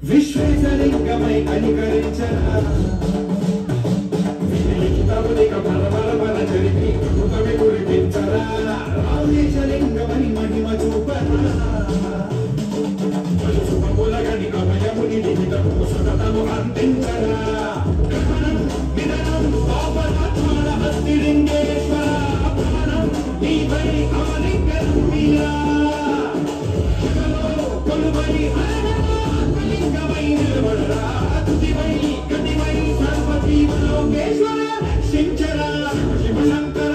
విశ్వేశలింగమై కనికరించరా విలిఖితమునిక బల జరిపి కృతమి కురిపించరా రామేశలింగమని మహిమ చూపరా శుభములగని అభయముని లిఖితము సతతము అందించరా గ్రహణం విదనం పాపనాత్మాన హస్తిలింగేశ్వర ప్రాణం నీపై ఆలింగనం వీరా జగలో కొలువై గతివై సర్వజీవలోకేశ్వర శంకర శివశంకర